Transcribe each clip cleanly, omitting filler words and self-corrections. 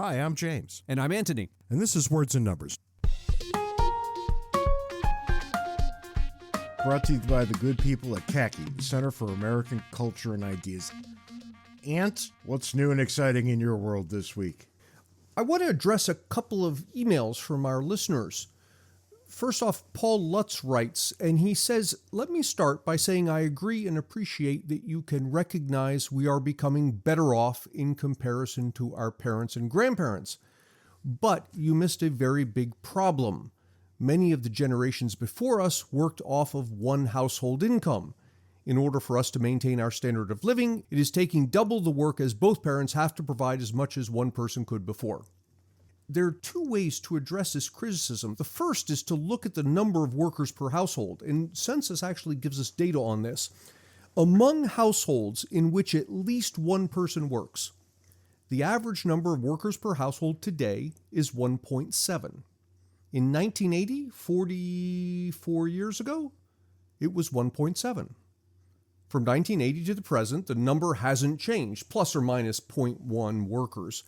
Hi, I'm James. And I'm Antony. And this is Words and Numbers. Brought to you by the good people at CACI, the Center for American Culture and Ideas. Ant, what's new and exciting in your world this week? I want to address a couple of emails from our listeners. First off, Paul Lutz writes, and he says, "Let me start by saying I agree and appreciate that you can recognize we are becoming better off in comparison to our parents and grandparents. But you missed a very big problem. Many of the generations before us worked off of one household income. In order for us to maintain our standard of living, it is taking double the work as both parents have to provide as much as one person could before." There are two ways to address this criticism. The first is to look at the number of workers per household, and census actually gives us data on this. Among households in which at least one person works, the average number of workers per household today is 1.7. In 1980, 44 years ago, it was 1.7. From 1980 to the present, the number hasn't changed, plus or minus 0.1 workers.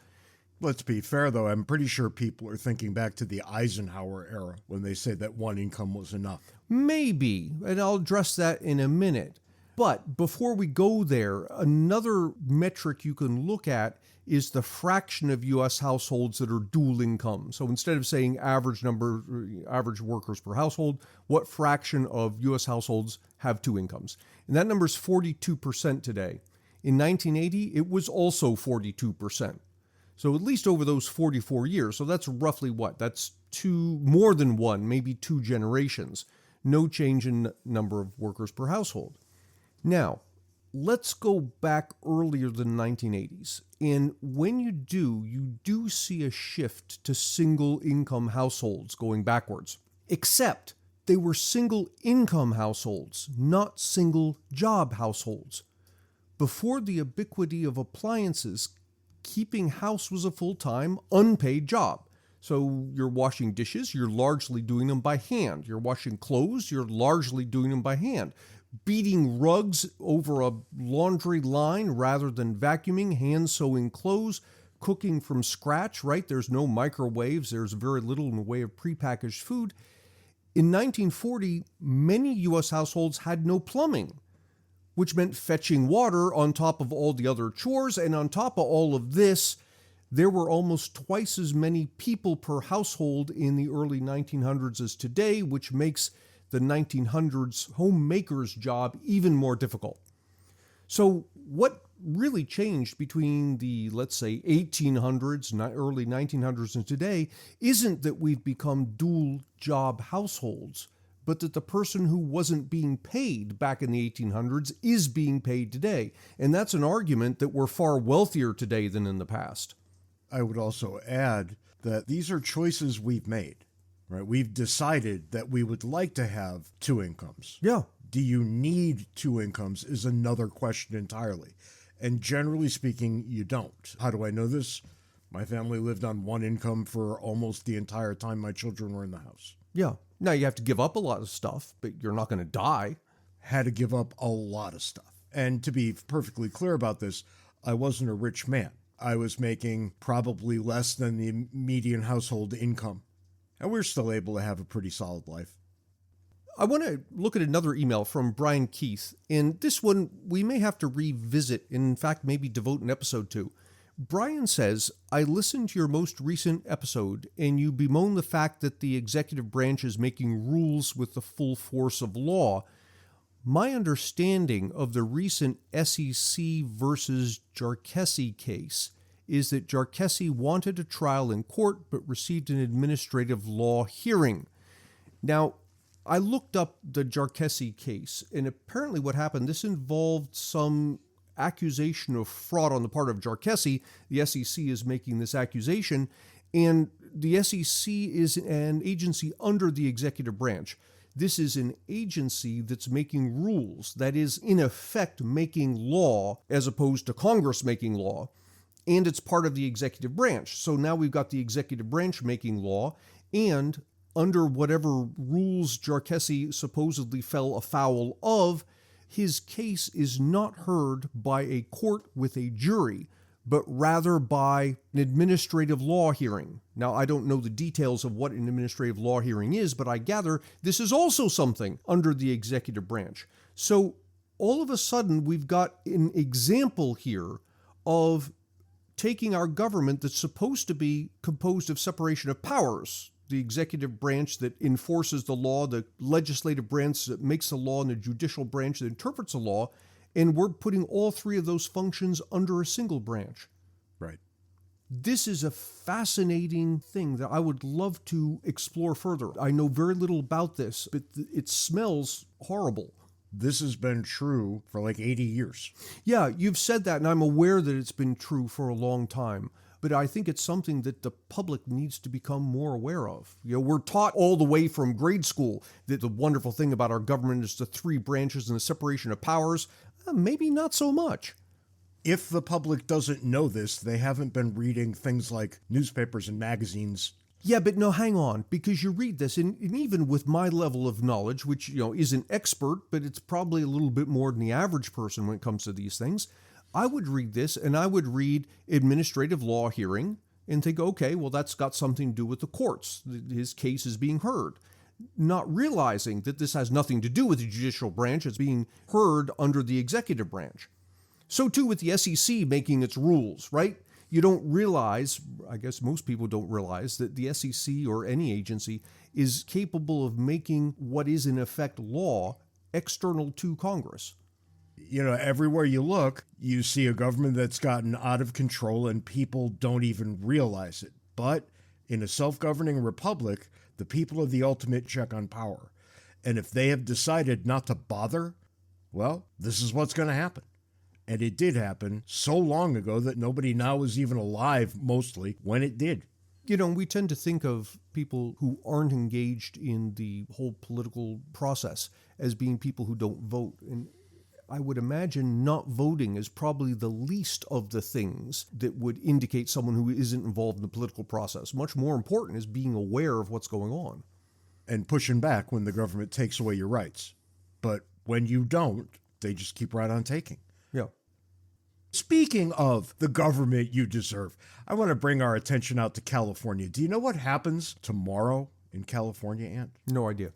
Let's be fair, though. I'm pretty sure people are thinking back to the Eisenhower era when they say that one income was enough. Maybe, and I'll address that in a minute. But before we go there, another metric you can look at is the fraction of U.S. households that are dual income. So instead of saying average workers per household, what fraction of U.S. households have two incomes? And that number is 42% today. In 1980, it was also 42%. So at least over those 44 years, so that's roughly what? That's more than one, maybe two generations. No change in number of workers per household. Now, let's go back earlier than the 1980s. And when you do see a shift to single income households going backwards. Except they were single income households, not single job households. Before the ubiquity of appliances, keeping house was a full-time, unpaid job. So you're washing dishes, you're largely doing them by hand. You're washing clothes, you're largely doing them by hand. Beating rugs over a laundry line rather than vacuuming, hand sewing clothes, cooking from scratch, right? There's no microwaves, there's very little in the way of prepackaged food. In 1940, many U.S. households had no plumbing, which meant fetching water on top of all the other chores. And on top of all of this, there were almost twice as many people per household in the early 1900s as today, which makes the 1900s homemaker's job even more difficult. So what really changed between the, let's say, 1800s, early 1900s and today isn't that we've become dual job households, but that the person who wasn't being paid back in the 1800s is being paid today. And that's an argument that we're far wealthier today than in the past. I would also add that these are choices we've made, right? We've decided that we would like to have two incomes. Yeah. Do you need two incomes is another question entirely. And generally speaking, you don't. How do I know this? My family lived on one income for almost the entire time my children were in the house. Yeah. Now, you have to give up a lot of stuff, but you're not going to die. Had to give up a lot of stuff. And to be perfectly clear about this, I wasn't a rich man. I was making probably less than the median household income. And we're still able to have a pretty solid life. I want to look at another email from Brian Keith. And this one we may have to revisit, in fact, maybe devote an episode to. Brian says, "I listened to your most recent episode, and you bemoan the fact that the executive branch is making rules with the full force of law. My understanding of the recent SEC versus Jarkessi case is that Jarkessi wanted a trial in court but received an administrative law hearing." Now, I looked up the Jarkessi case, and apparently what happened, this involved some accusation of fraud on the part of Jarkessi. The SEC is making this accusation, and the SEC is an agency under the executive branch. This is an agency that's making rules, that is, in effect, making law, as opposed to Congress making law, and it's part of the executive branch. So now we've got the executive branch making law, and under whatever rules Jarkessi supposedly fell afoul of, his case is not heard by a court with a jury, but rather by an administrative law hearing. Now, I don't know the details of what an administrative law hearing is, but I gather this is also something under the executive branch. So all of a sudden, we've got an example here of taking our government that's supposed to be composed of separation of powers, the executive branch that enforces the law, the legislative branch that makes the law, and the judicial branch that interprets the law, and we're putting all three of those functions under a single branch. Right. This is a fascinating thing that I would love to explore further. I know very little about this, but it smells horrible. This has been true for like 80 years. Yeah, you've said that, and I'm aware that it's been true for a long time. But I think it's something that the public needs to become more aware of. You know, we're taught all the way from grade school that the wonderful thing about our government is the three branches and the separation of powers. Maybe not so much. If the public doesn't know this, they haven't been reading things like newspapers and magazines. Yeah, but no, hang on, because you read this, and even with my level of knowledge, which, isn't expert, but it's probably a little bit more than the average person when it comes to these things, I would read this, and I would read administrative law hearing and think, okay, well, that's got something to do with the courts. His case is being heard. Not realizing that this has nothing to do with the judicial branch. It's being heard under the executive branch. So too with the SEC making its rules, right? You don't realize, I guess most people don't realize, that the SEC or any agency is capable of making what is in effect law external to Congress. Everywhere you look, you see a government that's gotten out of control and people don't even realize it. But in a self-governing republic, the people are the ultimate check on power. And if they have decided not to bother, well, this is what's going to happen. And it did happen so long ago that nobody now is even alive, mostly, when it did. We tend to think of people who aren't engaged in the whole political process as being people who don't vote. And I would imagine not voting is probably the least of the things that would indicate someone who isn't involved in the political process. Much more important is being aware of what's going on. And pushing back when the government takes away your rights. But when you don't, they just keep right on taking. Yeah. Speaking of the government you deserve, I want to bring our attention out to California. Do you know what happens tomorrow in California, Ant? No idea.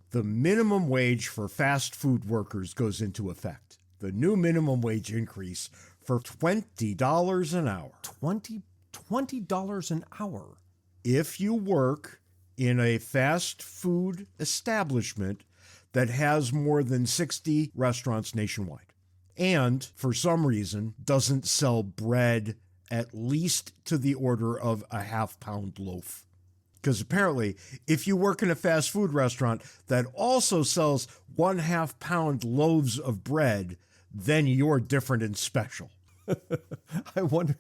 The minimum wage for fast food workers goes into effect. The new minimum wage increase for $20 an hour. $20 an hour? If you work in a fast food establishment that has more than 60 restaurants nationwide, and for some reason doesn't sell bread at least to the order of a half-pound loaf. Because apparently, if you work in a fast food restaurant that also sells 1/2 pound loaves of bread, then you're different and special. I wonder,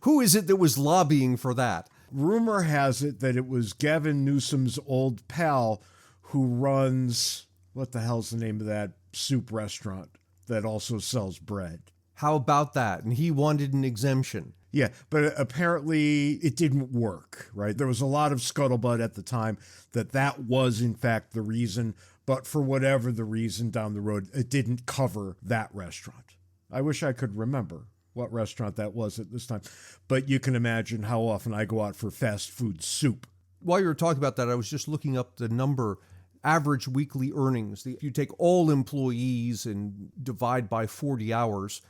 who is it that was lobbying for that? Rumor has it that it was Gavin Newsom's old pal who runs, what the hell's the name of that soup restaurant that also sells bread? How about that? And he wanted an exemption. Yeah, but apparently it didn't work, right? There was a lot of scuttlebutt at the time that was, in fact, the reason. But for whatever the reason down the road, it didn't cover that restaurant. I wish I could remember what restaurant that was at this time. But you can imagine how often I go out for fast food soup. While you were talking about that, I was just looking up the number, average weekly earnings. If you take all employees and divide by 40 hours,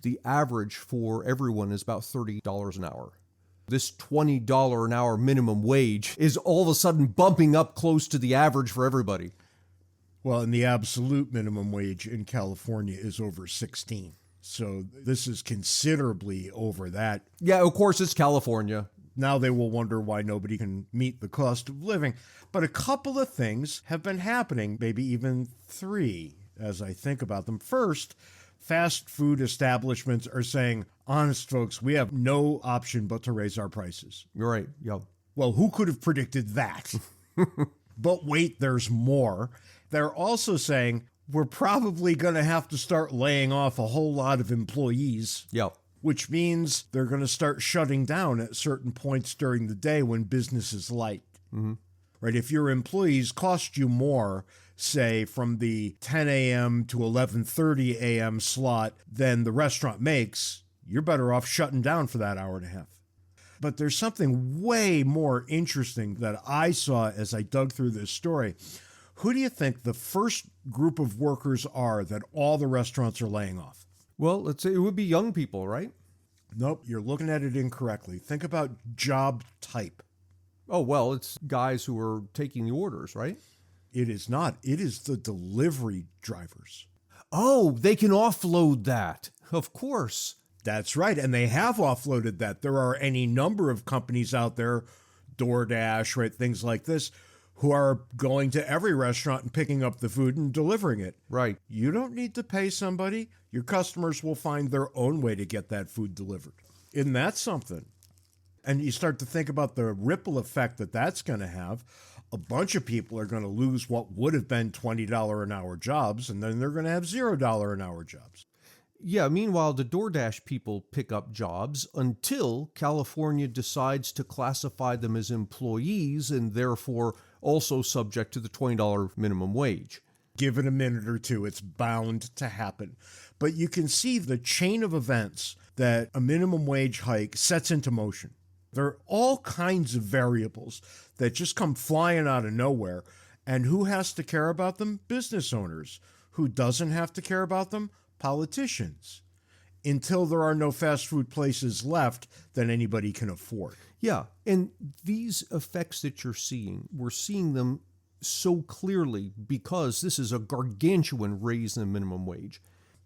the average for everyone is about $30 an hour. This $20 an hour minimum wage is all of a sudden bumping up close to the average for everybody. Well, and the absolute minimum wage in California is over 16. So this is considerably over that. Yeah, of course, it's California. Now they will wonder why nobody can meet the cost of living. But a couple of things have been happening, maybe even three, as I think about them. First, fast food establishments are saying, honest folks, we have no option but to raise our prices. You're right. Yeah. Well, who could have predicted that? But wait, there's more. They're also saying we're probably going to have to start laying off a whole lot of employees. Yeah. Which means they're going to start shutting down at certain points during the day when business is light. Mm-hmm. Right? If your employees cost you more, say from the 10 a.m. to 11:30 a.m. slot than the restaurant makes, you're better off shutting down for that hour and a half. But there's something way more interesting that I saw as I dug through this story. Who do you think the first group of workers are that all the restaurants are laying off? Well, let's say it would be young people, right? Nope, you're looking at it incorrectly. Think about job type. Oh, well, it's guys who are taking the orders, right? It is not. It is the delivery drivers. Oh, they can offload that. Of course. That's right. And they have offloaded that. There are any number of companies out there, DoorDash, right, things like this, who are going to every restaurant and picking up the food and delivering it. Right. You don't need to pay somebody. Your customers will find their own way to get that food delivered. Isn't that something? And you start to think about the ripple effect that that's going to have. A bunch of people are going to lose what would have been $20 an hour jobs, and then they're going to have $0 an hour jobs. Yeah, meanwhile, the DoorDash people pick up jobs until California decides to classify them as employees and therefore also subject to the $20 minimum wage. Give it a minute or two. It's bound to happen. But you can see the chain of events that a minimum wage hike sets into motion. There are all kinds of variables that just come flying out of nowhere. And who has to care about them? Business owners. Who doesn't have to care about them? Politicians. Until there are no fast food places left that anybody can afford. Yeah, and these effects that you're seeing, we're seeing them so clearly because this is a gargantuan raise in the minimum wage.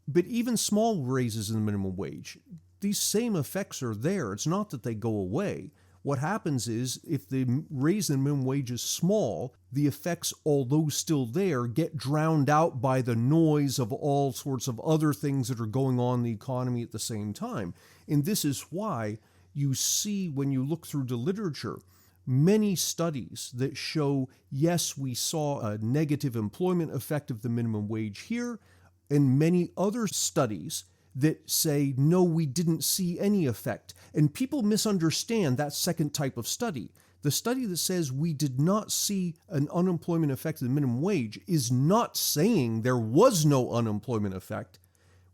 But even small raises in the minimum wage, these same effects are there. It's not that they go away. What happens is if the raise in minimum wage is small, the effects, although still there, get drowned out by the noise of all sorts of other things that are going on in the economy at the same time. And this is why you see, when you look through the literature, many studies that show, yes, we saw a negative employment effect of the minimum wage here, and many other studies that say, no, we didn't see any effect. And people misunderstand that second type of study. The study that says we did not see an unemployment effect of the minimum wage is not saying there was no unemployment effect.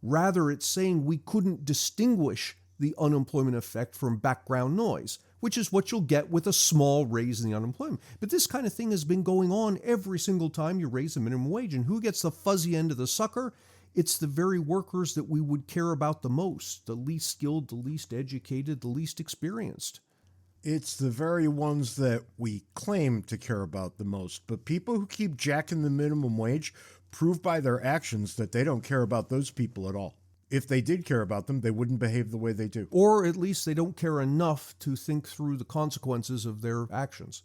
Rather, it's saying we couldn't distinguish the unemployment effect from background noise, which is what you'll get with a small raise in the unemployment. But this kind of thing has been going on every single time you raise the minimum wage. And who gets the fuzzy end of the sucker? It's the very workers that we would care about the most, the least skilled, the least educated, the least experienced. It's the very ones that we claim to care about the most. But people who keep jacking the minimum wage prove by their actions that they don't care about those people at all. If they did care about them, they wouldn't behave the way they do. Or at least they don't care enough to think through the consequences of their actions.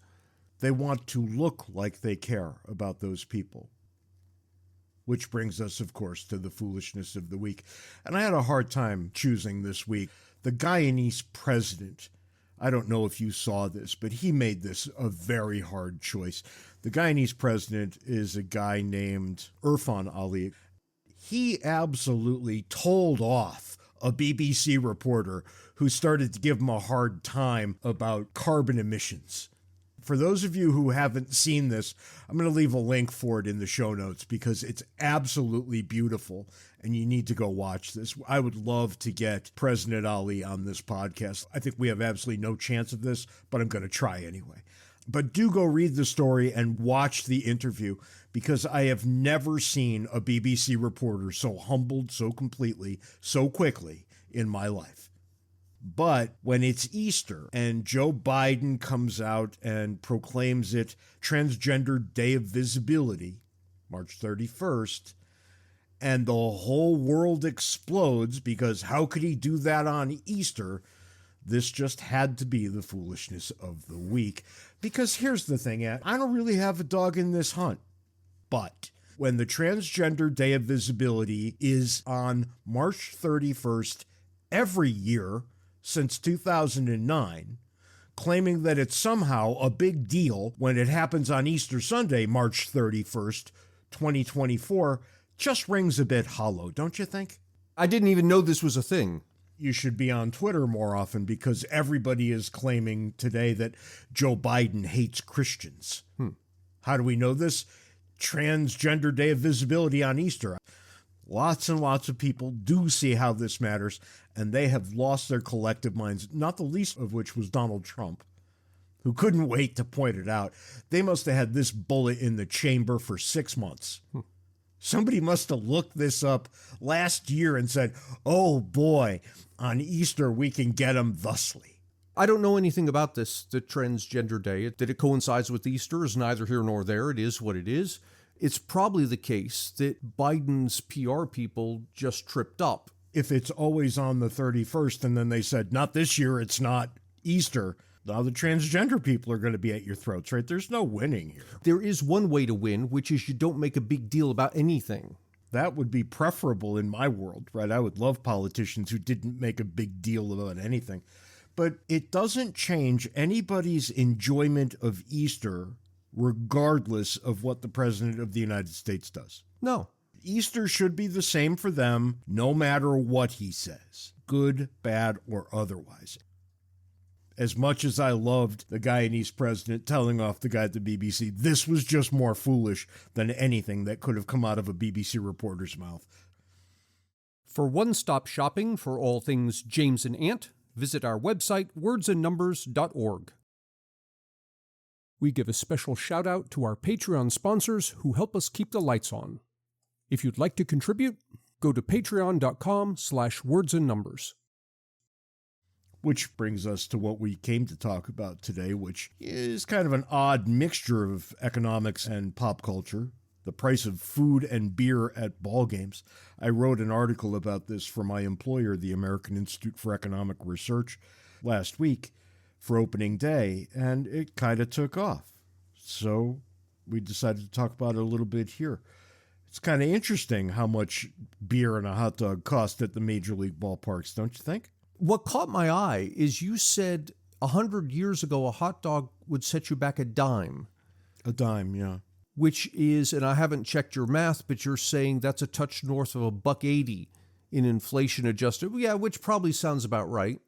They want to look like they care about those people. Which brings us, of course, to the foolishness of the week. And I had a hard time choosing this week. The Guyanese president, I don't know if you saw this, but he made this a very hard choice. The Guyanese president is a guy named Irfan Ali. He absolutely told off a BBC reporter who started to give him a hard time about carbon emissions. For those of you who haven't seen this, I'm going to leave a link for it in the show notes because it's absolutely beautiful and you need to go watch this. I would love to get President Ali on this podcast. I think we have absolutely no chance of this, but I'm going to try anyway. But do go read the story and watch the interview because I have never seen a BBC reporter so humbled so completely, so quickly in my life. But when it's Easter and Joe Biden comes out and proclaims it Transgender Day of Visibility, March 31st, and the whole world explodes because how could he do that on Easter? This just had to be the foolishness of the week. Because here's the thing, I don't really have a dog in this hunt. But when the Transgender Day of Visibility is on March 31st every year, since 2009, claiming that it's somehow a big deal when it happens on Easter Sunday, March 31st, 2024, just rings a bit hollow, don't you think? I didn't even know this was a thing. You should be on Twitter more often because everybody is claiming today that Joe Biden hates Christians. How do we know this? Transgender Day of Visibility on Easter. Lots and lots of people do see how this matters, and they have lost their collective minds, not the least of which was Donald Trump, who couldn't wait to point it out. They must have had this bullet in the chamber for 6 months. Somebody must have looked this up last year and said, oh boy, on Easter we can get him thusly. I don't know anything about this, the Transgender Day. That it coincides with Easter is neither here nor there. It is what it is. It's probably the case that Biden's PR people just tripped up. If it's always on the 31st and then they said, not this year, it's not Easter, now the transgender people are going to be at your throats, right? There's no winning here. There is one way to win, which is you don't make a big deal about anything. That would be preferable in my world, right? I would love politicians who didn't make a big deal about anything. But it doesn't change anybody's enjoyment of Easter regardless of what the President of the United States does. No. Easter should be the same for them no matter what he says, good, bad, or otherwise. As much as I loved the Guyanese president telling off the guy at the BBC, this was just more foolish than anything that could have come out of a BBC reporter's mouth. For one-stop shopping for all things James and Ant, visit our website, wordsandnumbers.org. We give a special shout-out to our Patreon sponsors who help us keep the lights on. If you'd like to contribute, go to patreon.com/wordsandnumbers. Which brings us to what we came to talk about today, which is kind of an odd mixture of economics and pop culture. The price of food and beer at ball games. I wrote an article about this for my employer, the American Institute for Economic Research, last week for opening day, and it kind of took off. So we decided to talk about it a little bit here. It's kind of interesting how much beer and a hot dog cost at the major league ballparks, don't you think? What caught my eye is you said 100 years ago a hot dog would set you back a dime. A dime, yeah. Which is, and I haven't checked your math, but you're saying that's a touch north of $1.80 in inflation adjusted. Yeah, which probably sounds about right.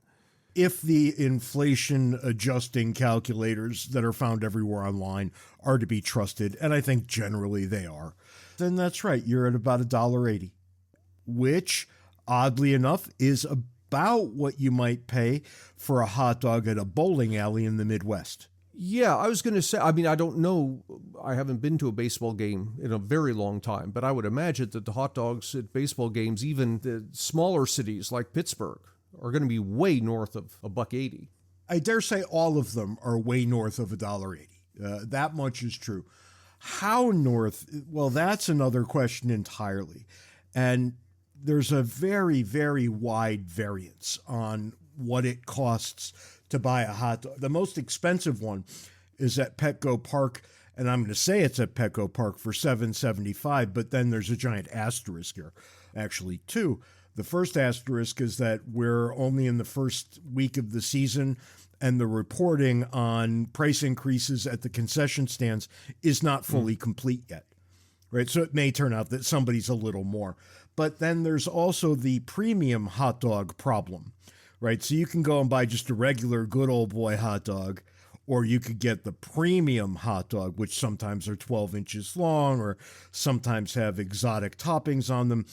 If the inflation adjusting calculators that are found everywhere online are to be trusted, and I think generally they are, then that's right. You're at about $1.80, which, oddly enough, is about what you might pay for a hot dog at a bowling alley in the Midwest. Yeah, I was going to say, I mean, I don't know. I haven't been to a baseball game in a very long time, but I would imagine that the hot dogs at baseball games, even the smaller cities like Pittsburgh, are going to be way north of $1.80. I dare say all of them are way north of $1.80. That much is true. How north? Well, that's another question entirely. And there's a very, very wide variance on what it costs to buy a hot dog. The most expensive one is at Petco Park, and I'm going to say it's at Petco Park for $7.75, but then there's a giant asterisk here. Actually, two. The first asterisk is that we're only in the first week of the season, and the reporting on price increases at the concession stands is not fully complete yet. Right? So it may turn out that somebody's a little more. But then there's also the premium hot dog problem. Right, so you can go and buy just a regular good old boy hot dog, or you could get the premium hot dog, which sometimes are 12 inches long or sometimes have exotic toppings on them.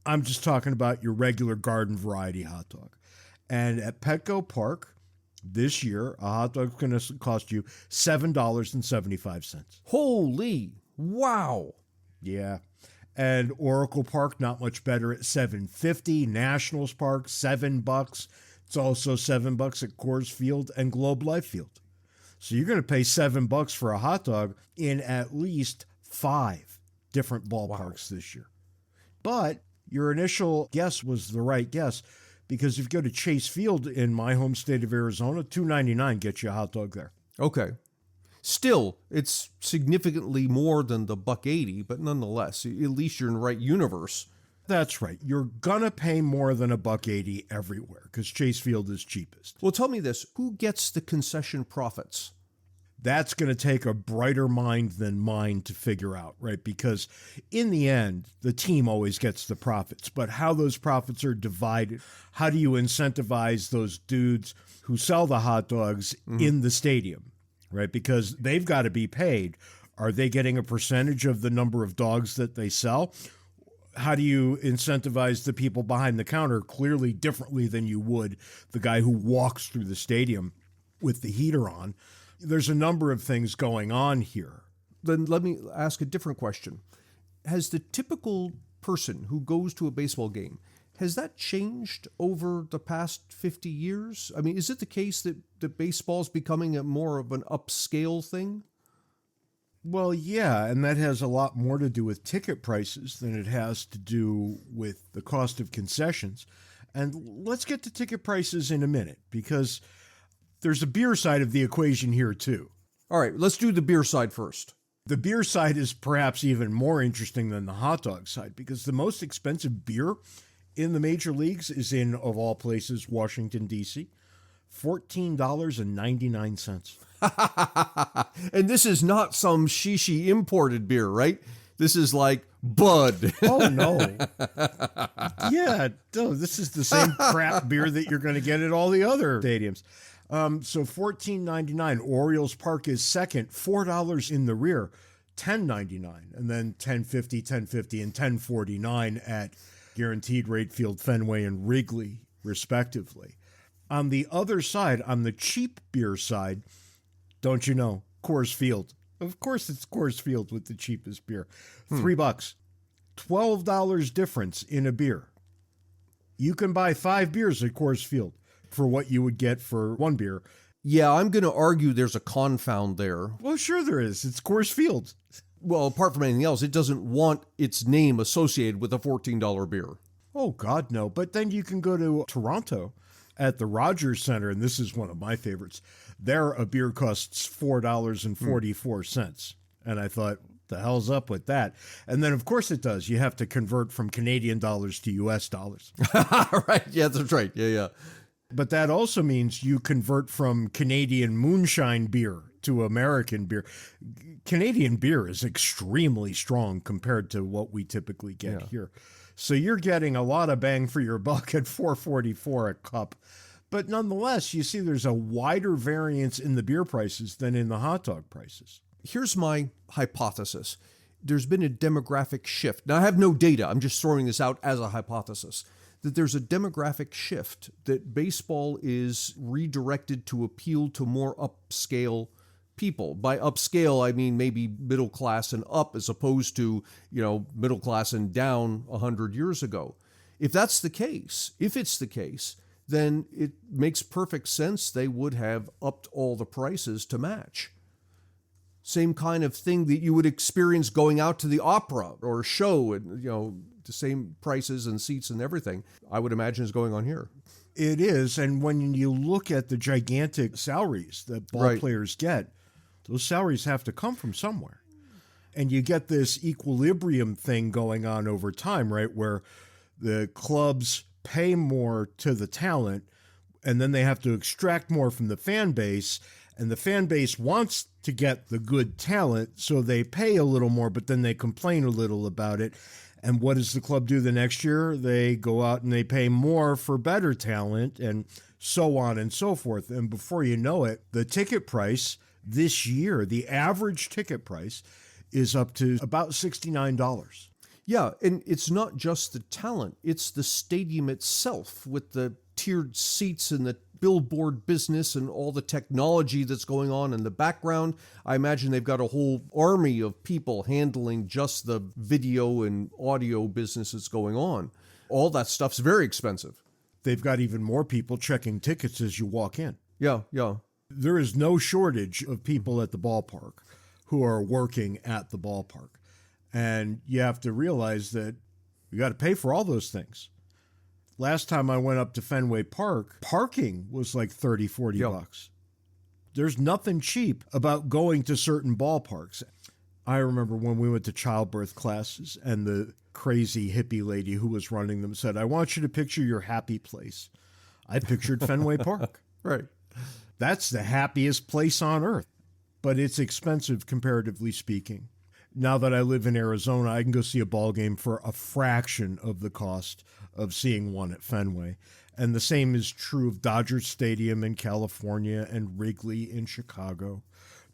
I'm just talking about your regular garden variety hot dog. And at Petco Park this year, a hot dog is going to cost you $7.75. Holy, wow. Yeah. And Oracle Park, not much better at $7.50. Nationals Park, $7. It's also $7 at Coors Field and Globe Life Field. So you're going to pay $7 for a hot dog in at least 5 different ballparks this year. But your initial guess was the right guess, because if you go to Chase Field in my home state of Arizona, $2.99 gets you a hot dog there. Okay. Still, it's significantly more than the $1.80, but nonetheless, at least you're in the right universe. That's right. You're going to pay more than $1.80 everywhere because Chase Field is cheapest. Well, tell me this. Who gets the concession profits? That's going to take a brighter mind than mine to figure out, right? Because in the end, the team always gets the profits. But how those profits are divided, how do you incentivize those dudes who sell the hot dogs in the stadium, right? Because they've got to be paid. Are they getting a percentage of the number of dogs that they sell? How do you incentivize the people behind the counter clearly differently than you would the guy who walks through the stadium with the heater on? There's a number of things going on here. Then let me ask a different question. Has the typical person who goes to a baseball game, has that changed over the past 50 years? I mean, is it the case that baseball is becoming a more of an upscale thing? Well, yeah, and that has a lot more to do with ticket prices than it has to do with the cost of concessions. And let's get to ticket prices in a minute, because there's a beer side of the equation here, too. All right, let's do the beer side first. The beer side is perhaps even more interesting than the hot dog side, because the most expensive beer in the major leagues is in, of all places, Washington, D.C., $14.99. And this is not some shishi imported beer, right? This is like Bud. Oh, no. Yeah, no, this is the same crap beer that you're going to get at all the other stadiums. So $14.99. Orioles Park is second, $4 in the rear, $10.99, and then $10.50, $10.50, and $10.49 at Guaranteed Rate Field, Fenway, and Wrigley, respectively. On the other side, on the cheap beer side, don't you know, Coors Field. Of course it's Coors Field with the cheapest beer. $3. $12 difference in a beer. You can buy 5 beers at Coors Field for what you would get for 1 beer. Yeah, I'm going to argue there's a confound there. Well, sure there is. It's Coors Field. Well, apart from anything else, it doesn't want its name associated with a $14 beer. Oh, God, no. But then you can go to Toronto at the Rogers Center, and this is one of my favorites. There, a beer costs $4.44. And I thought, the hell's up with that? And then, of course, it does. You have to convert from Canadian dollars to U.S. dollars. Right. Yeah, that's right. Yeah. But that also means you convert from Canadian moonshine beer to American beer. Canadian beer is extremely strong compared to what we typically get here. So you're getting a lot of bang for your buck at $4.44 a cup. But nonetheless, you see there's a wider variance in the beer prices than in the hot dog prices. Here's my hypothesis. There's been a demographic shift. Now, I have no data. I'm just throwing this out as a hypothesis. That there's a demographic shift, that baseball is redirected to appeal to more upscale people. By upscale, I mean maybe middle class and up, as opposed to, middle class and down 100 years ago. If that's the case, then it makes perfect sense they would have upped all the prices to match. Same kind of thing that you would experience going out to the opera or a show, and the same prices and seats and everything, I would imagine is going on here. It is, and when you look at the gigantic salaries that ball players get, those salaries have to come from somewhere. And you get this equilibrium thing going on over time, right, where the clubs pay more to the talent, and then they have to extract more from the fan base, and the fan base wants to get the good talent, so they pay a little more, but then they complain a little about it. And what does the club do the next year? They go out and they pay more for better talent, and so on and so forth. And before you know it, the ticket price this year, the average ticket price, is up to about $69. Yeah, and it's not just the talent, it's the stadium itself with the tiered seats and the billboard business and all the technology that's going on in the background. I imagine they've got a whole army of people handling just the video and audio business that's going on. All that stuff's very expensive. They've got even more people checking tickets as you walk in. Yeah. There is no shortage of people at the ballpark who are working at the ballpark. And you have to realize that you got to pay for all those things. Last time I went up to Fenway Park, parking was like $30, $40. There's nothing cheap about going to certain ballparks. I remember when we went to childbirth classes and the crazy hippie lady who was running them said, "I want you to picture your happy place." I pictured Fenway Park. Right. That's the happiest place on earth. But it's expensive, comparatively speaking. Now that I live in Arizona, I can go see a ball game for a fraction of the cost of seeing one at Fenway. And the same is true of Dodger Stadium in California and Wrigley in Chicago.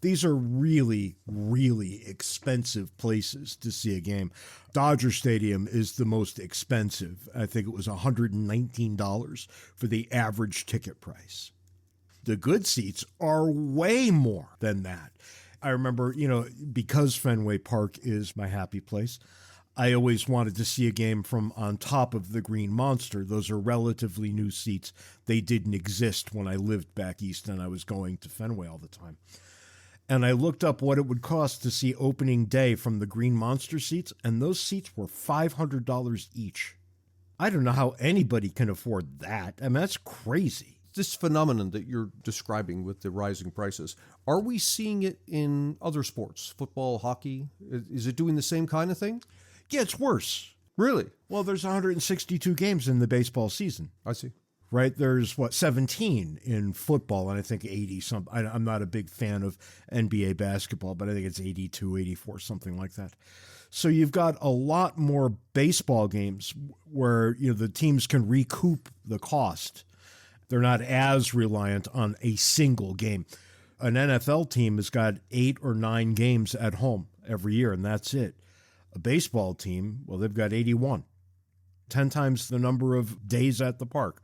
These are really, really expensive places to see a game. Dodger Stadium is the most expensive. I think it was $119 for the average ticket price. The good seats are way more than that. I remember, because Fenway Park is my happy place, I always wanted to see a game from on top of the Green Monster. Those are relatively new seats. They didn't exist when I lived back east and I was going to Fenway all the time. And I looked up what it would cost to see opening day from the Green Monster seats, and those seats were $500 each. I don't know how anybody can afford that. I mean, that's crazy. This phenomenon that you're describing with the rising prices, are we seeing it in other sports? Football, hockey? Is it doing the same kind of thing? Yeah, it's worse. Really? Well, there's 162 games in the baseball season. I see. Right? There's, 17 in football, and I think 80 some. I'm not a big fan of NBA basketball, but I think it's 82, 84, something like that. So you've got a lot more baseball games where the teams can recoup the cost. They're not as reliant on a single game. An NFL team has got 8 or 9 games at home every year, and that's it. A baseball team, well, they've got 81, 10 times the number of days at the park.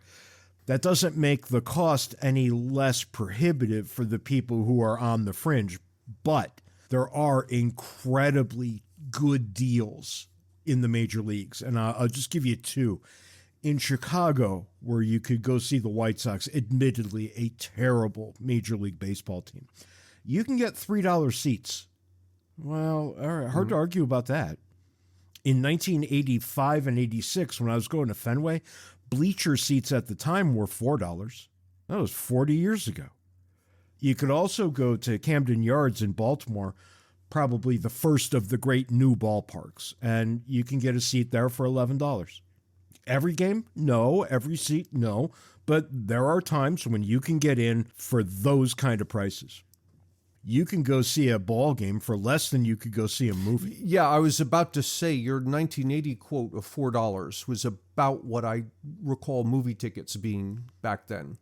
That doesn't make the cost any less prohibitive for the people who are on the fringe, but there are incredibly good deals in the major leagues. And I'll just give you 2. In Chicago, where you could go see the White Sox, admittedly a terrible Major League Baseball team, you can get $3 seats. Well, all right, hard to argue about that. In 1985 and 86, when I was going to Fenway, bleacher seats at the time were $4. That was 40 years ago. You could also go to Camden Yards in Baltimore, probably the first of the great new ballparks, and you can get a seat there for $11. Every game? No. Every seat? No. But there are times when you can get in for those kind of prices. You can go see a ball game for less than you could go see a movie. Yeah, I was about to say your 1980 quote of $4 was about what I recall movie tickets being back then.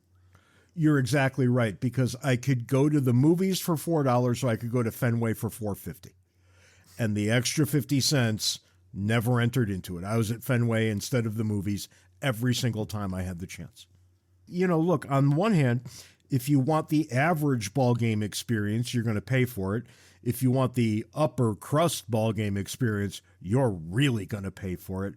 You're exactly right, because I could go to the movies for $4, or I could go to Fenway for $4.50. And the extra 50 cents never entered into it. I was at Fenway instead of the movies every single time I had the chance. Look, on one hand, if you want the average ball game experience, you're going to pay for it. If you want the upper crust ball game experience, you're really going to pay for it.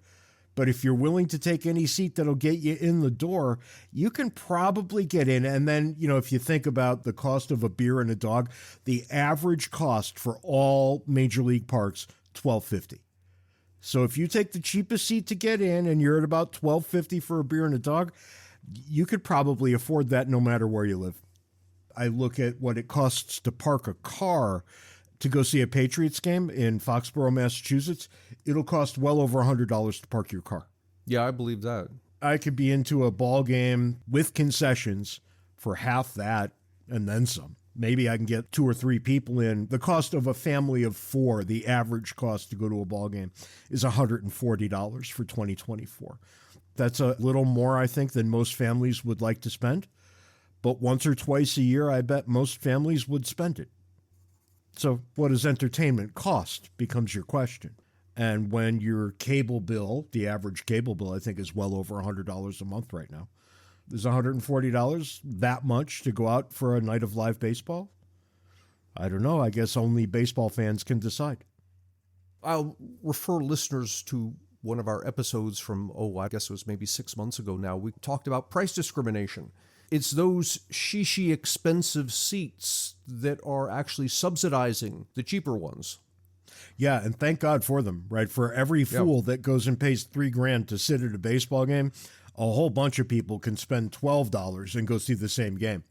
But if you're willing to take any seat that'll get you in the door, you can probably get in. And then, if you think about the cost of a beer and a dog, the average cost for all major league parks, $12.50. So if you take the cheapest seat to get in and you're at about $12.50 for a beer and a dog, you could probably afford that no matter where you live. I look at what it costs to park a car to go see a Patriots game in Foxborough, Massachusetts. It'll cost well over $100 to park your car. Yeah, I believe that. I could be into a ball game with concessions for half that and then some. Maybe I can get 2 or 3 people in. The cost of a family of 4, the average cost to go to a ball game, is $140 for 2024. That's a little more, I think, than most families would like to spend. But once or twice a year, I bet most families would spend it. So what does entertainment cost becomes your question. And when your cable bill, the average cable bill, I think, is well over $100 a month right now. Is $140 that much to go out for a night of live baseball? I don't know. I guess only baseball fans can decide. I'll refer listeners to one of our episodes from, I guess it was maybe 6 months ago now. We talked about price discrimination. It's those shishi expensive seats that are actually subsidizing the cheaper ones. Yeah, and thank God for them, right? For every fool that goes and pays $3,000 to sit at a baseball game, a whole bunch of people can spend $12 and go see the same game.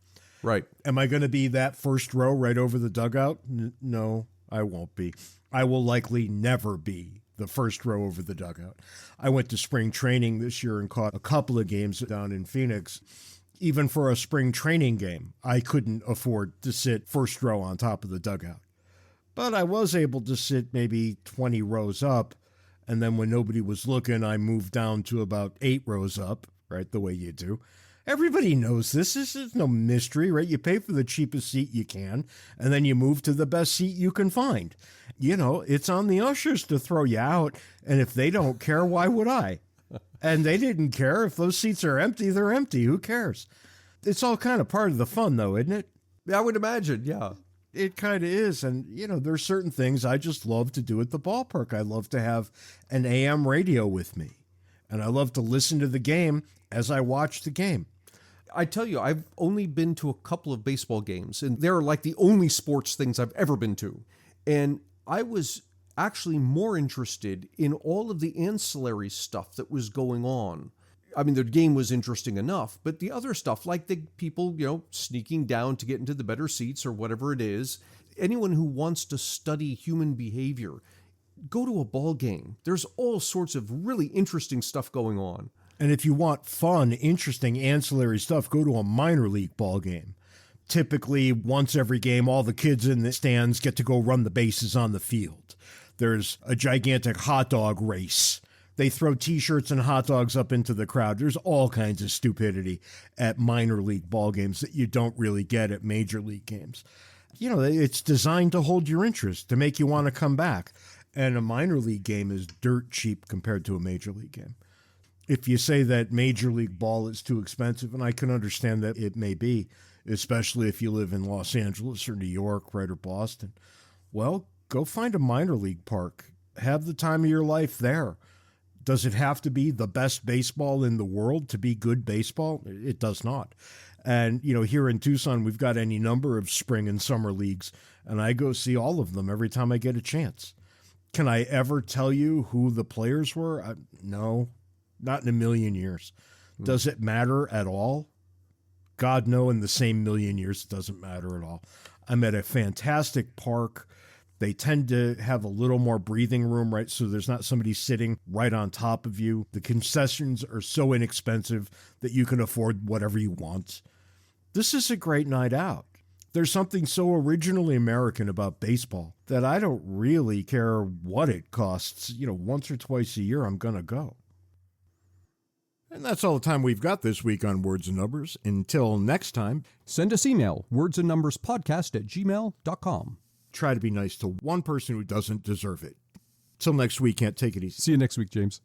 Right. Am I going to be that first row right over the dugout? No, I won't be. I will likely never be the first row over the dugout. I went to spring training this year and caught a couple of games down in Phoenix. Even for a spring training game, I couldn't afford to sit first row on top of the dugout. But I was able to sit maybe 20 rows up, and then when nobody was looking, I moved down to about 8 rows up, right, the way you do. Everybody knows this. This is no mystery, right? You pay for the cheapest seat you can, and then you move to the best seat you can find. You know, it's on the ushers to throw you out, and if they don't care, why would I? And they didn't care. If those seats are empty, they're empty. Who cares? It's all kind of part of the fun, though, isn't it? I would imagine, yeah. It kind of is. And, you know, there's certain things I just love to do at the ballpark. I love to have an AM radio with me, and I love to listen to the game as I watch the game. I tell you, I've only been to a couple of baseball games, and they're like the only sports things I've ever been to. And I was actually more interested in all of the ancillary stuff that was going on. I mean, the game was interesting enough, but the other stuff, like the people, you know, sneaking down to get into the better seats or whatever it is, anyone who wants to study human behavior, go to a ball game. There's all sorts of really interesting stuff going on. And if you want fun, interesting, ancillary stuff, go to a minor league ball game. Typically, once every game, all the kids in the stands get to go run the bases on the field. There's a gigantic hot dog race. They throw T-shirts and hot dogs up into the crowd. There's all kinds of stupidity at minor league ball games that you don't really get at major league games. You know, it's designed to hold your interest, to make you want to come back. And a minor league game is dirt cheap compared to a major league game. If you say that major league ball is too expensive, and I can understand that it may be, especially if you live in Los Angeles or New York, right, or Boston, well, go find a minor league park. Have the time of your life there. Does it have to be the best baseball in the world to be good baseball? It does not. And, you know, here in Tucson, we've got any number of spring and summer leagues, and I go see all of them every time I get a chance. Can I ever tell you who the players were? No. Not in a million years. Does it matter at all? God, no, in the same million years, it doesn't matter at all. I'm at a fantastic park. They tend to have a little more breathing room, right? So there's not somebody sitting right on top of you. The concessions are so inexpensive that you can afford whatever you want. This is a great night out. There's something so originally American about baseball that I don't really care what it costs. You know, once or twice a year, I'm going to go. And that's all the time we've got this week on Words and Numbers. Until next time, send us email, wordsandnumberspodcast@gmail.com. Try to be nice to one person who doesn't deserve it. Till next week, can't take it easy. See you next week, James.